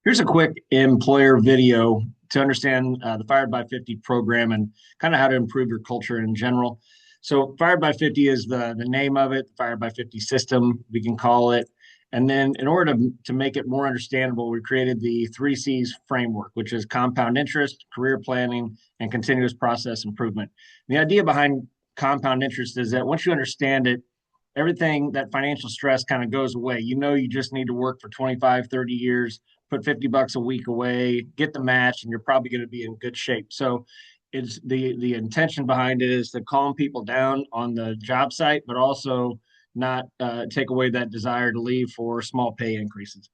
Here's a quick employer video to understand the Fired by 50 program and kind of how to improve your culture in general. So, Fired by 50 is the name of it, Fired by 50 system, we can call it. And then, in order to make it more understandable, we created the three C's framework, which is compound interest, career planning, and continuous process improvement. And the idea behind compound interest is that once you understand it, everything that financial stress kind of goes away. You know, you just need to work for 25, 30 years, put 50 bucks a week away, get the match, and you're probably going to be in good shape. So it's the intention behind it is to calm people down on the job site, but also not take away that desire to leave for small pay increases.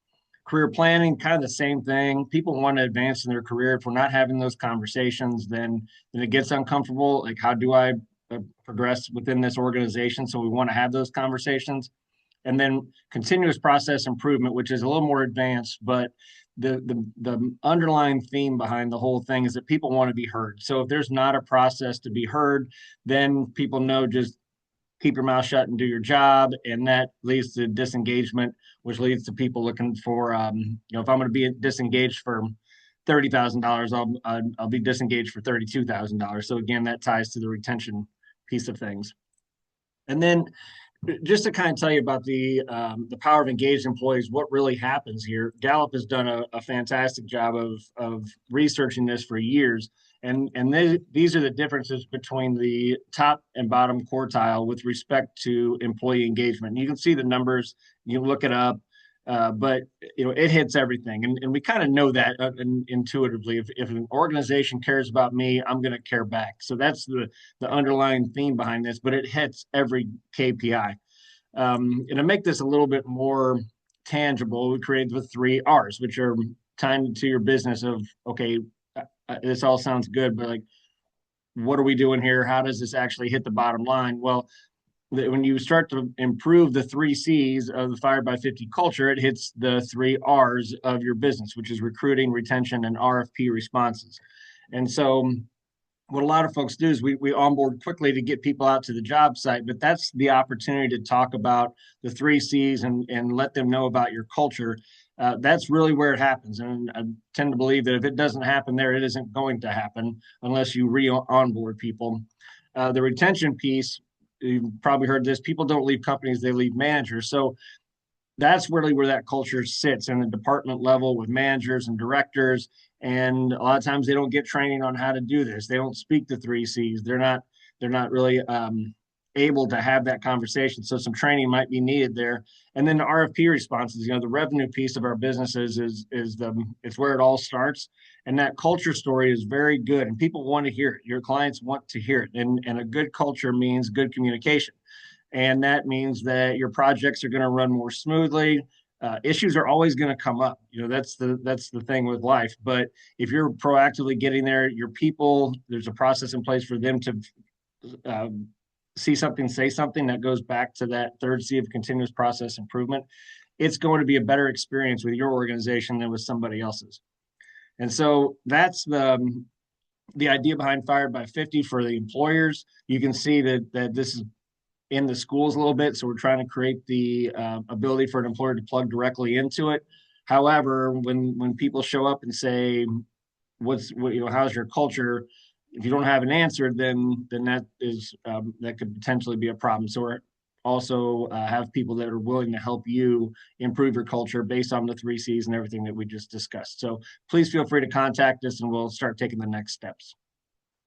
Career planning, kind of the same thing. People want to advance in their career. If we're not having those conversations, then it gets uncomfortable. Like, how do I progress within this organization? So we want to have those conversations. And then continuous process improvement, which is a little more advanced, but the underlying theme behind the whole thing is that people want to be heard. So if there's not a process to be heard, then people know just keep your mouth shut and do your job, and that leads to disengagement, which leads to people looking for, if I'm going to be disengaged for $30,000, I'll be disengaged for $32,000. So again, that ties to the retention piece of things. And then just to kind of tell you about the power of engaged employees, what really happens here. Gallup has done a fantastic job of researching this for years, and these are the differences between the top and bottom quartile with respect to employee engagement. And you can see the numbers, you can look it up, but it hits everything, and we kind of know that intuitively. If an organization cares about me, I'm going to care back. So that's the underlying theme behind this, but it hits every KPI. And to make this a little bit more tangible, we created the three R's, which are tied to your business of, okay, this all sounds good, but like, what are we doing here? How does this actually hit the bottom line? Well, when you start to improve the three C's of the Fired by 50 culture, it hits the three R's of your business, which is recruiting, retention, and RFP responses. And so what a lot of folks do is we onboard quickly to get people out to the job site, but that's the opportunity to talk about the three C's and let them know about your culture. That's really where it happens. And I tend to believe that if it doesn't happen there, it isn't going to happen unless you re-onboard people. The retention piece, you've probably heard this, people don't leave companies, they leave managers. So that's really where that culture sits in the department level with managers and directors. And a lot of times they don't get training on how to do this. They don't speak the three C's. They're not really able to have that conversation. So some training might be needed there. And then the RFP responses, the revenue piece of our businesses it's where it all starts. And that culture story is very good, and people want to hear it. Your clients want to hear it. And a good culture means good communication. And that means that your projects are going to run more smoothly. Issues are always going to come up. That's the thing with life. But if you're proactively getting there, your people, there's a process in place for them to uh, see something, say something that goes back to that third C of continuous process improvement. It's going to be a better experience with your organization than with somebody else's. And so that's the idea behind Fired by 50 for the employers. You can see that this is in the schools a little bit. So we're trying to create the ability for an employer to plug directly into it. However, when people show up and say, how's your culture? If you don't have an answer, then that could potentially be a problem. So we're also have people that are willing to help you improve your culture based on the three C's and everything that we just discussed. So please feel free to contact us, and we'll start taking the next steps.